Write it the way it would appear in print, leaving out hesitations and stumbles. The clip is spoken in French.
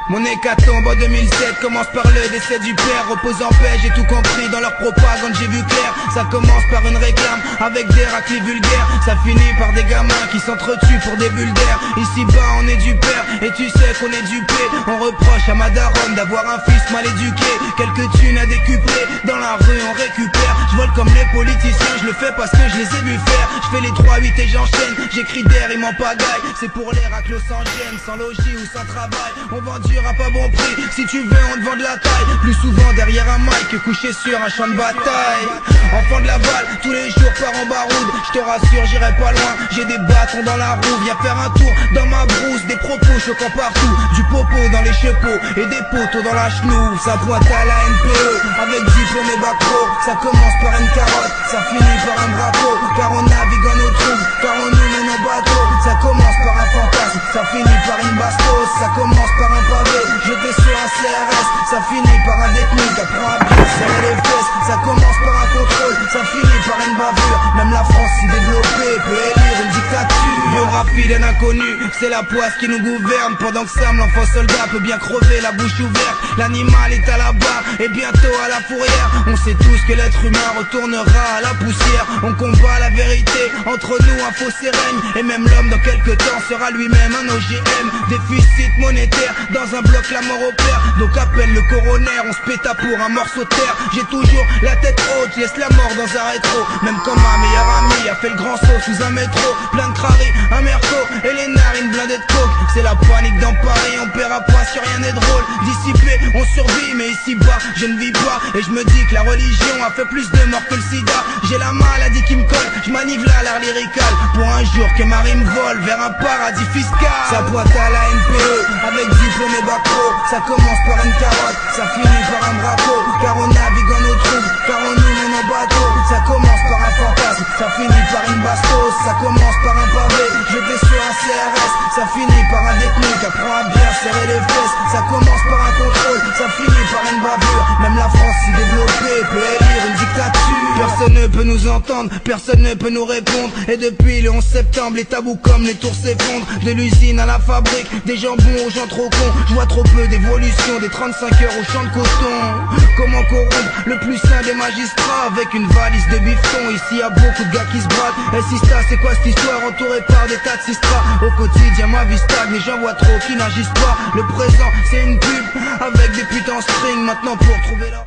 Mon hécatombe en 2007 commence par le décès du père. Repose en paix, j'ai tout compris dans leur propagande, j'ai vu clair. Ça commence par une réclame avec des raclés vulgaires. Ça finit par des gamins qui s'entretuent pour des bulles d'air. Ici bas on est du père et tu sais qu'on est dupé. On reproche à ma daronne d'avoir un fils mal éduqué. Quelques thunes à décupler, dans la rue on récupère. Je vole comme les politiciens, je le fais parce que je les ai vus faire. Je fais les 3-8 et j'enchaîne, j'écris d'air, ils m'en pagaille. C'est pour les raclos sans gêne, sans logis ou sans travail. On vend du rap à bon prix, si tu veux on te vend de la taille. Plus souvent derrière un mic que couché sur un champ de bataille. Enfant de la balle, tous les jours par en baroude. Je te rassure, j'irai pas loin, j'ai des bâtons dans la roue. Viens faire un tour dans ma brousse, des propos choquants partout. Du popo dans les chepeaux et des poteaux dans la chenouf. Ça pointe à la NPE, avec diplôme et bac pro. Ça commence par une carotte, ça finit par un drapeau. Car on navigue en eau trouble, car on nous mène en bateau. Ça commence par un fantasme, ça finit par une bastos. Ça commence par un pavé, jeté sur un CRS. Ça finit par un détenu qui apprend à bien serrer les fesses. Ça commence par un contrôle, ça finit par une bavure. Même la France si développée peut élire une dictature. Biographie d'un inconnu, c'est la poisse qui nous gouverne. Pendant que Sam, l'enfant soldat, peut bien crever la bouche ouverte. L'animal est à la barre et bientôt à la fourrière. On sait tous que l'être humain retournera à la poussière. On combat la vérité, entre nous un fossé règne. Et même l'homme dans quelques temps sera lui-même un OGM. Déficit monétaire, dans un bloc la mort au père. Donc appelle le coroner, on se péta pour un morceau de terre. J'ai toujours la tête haute, je laisse la mort dans un rétro. Même quand ma meilleure amie a fait le grand saut sous un métro. Plein de crari, un merco et les narines blindées de coke. C'est la panique dans Paris, on paiera pas si rien n'est drôle. Dissipé, on survit mais ici bas je ne vis pas. Et je me dis que la religion a fait plus de morts que le sida. J'ai la maladie qui me colle, je manivre là l'art lyrical. Pour un jour que ma rime vole vers un paradis fiscal. Ça boite à la NPE, avec diplôme et bac pro. Ça commence par une carotte, ça finit par un drapeau. Car on navigue en eau trouble, car on nous mène en bateau. Ça commence par un fantasme, ça finit par une bastos. Ça commence par un pavé, jeté sur un CRS. Ça finit par un détenu qui apprend à bien serrer les fesses. Ça commence par un contrôle, ça finit par une bavure. Même la France si développée peut élire une dictature. Personne ne peut nous entendre, personne ne peut nous répondre. Et depuis le 11 septembre, les tabous comme les tours s'effondrent. De l'usine à la fabrique, des jambons aux gens trop cons. Je vois trop peu d'évolution, des 35 heures au champ de coton. Comment corrompre le plus sain des magistrats avec une valise de bifton. Ici y'a beaucoup de gars qui se bradent. Et Sista, c'est quoi cette histoire entourée par des tas de sistras? Au quotidien ma vie stagne et j'en vois trop qui n'agissent pas. Le présent c'est une pub avec des putains en string. Maintenant pour trouver leur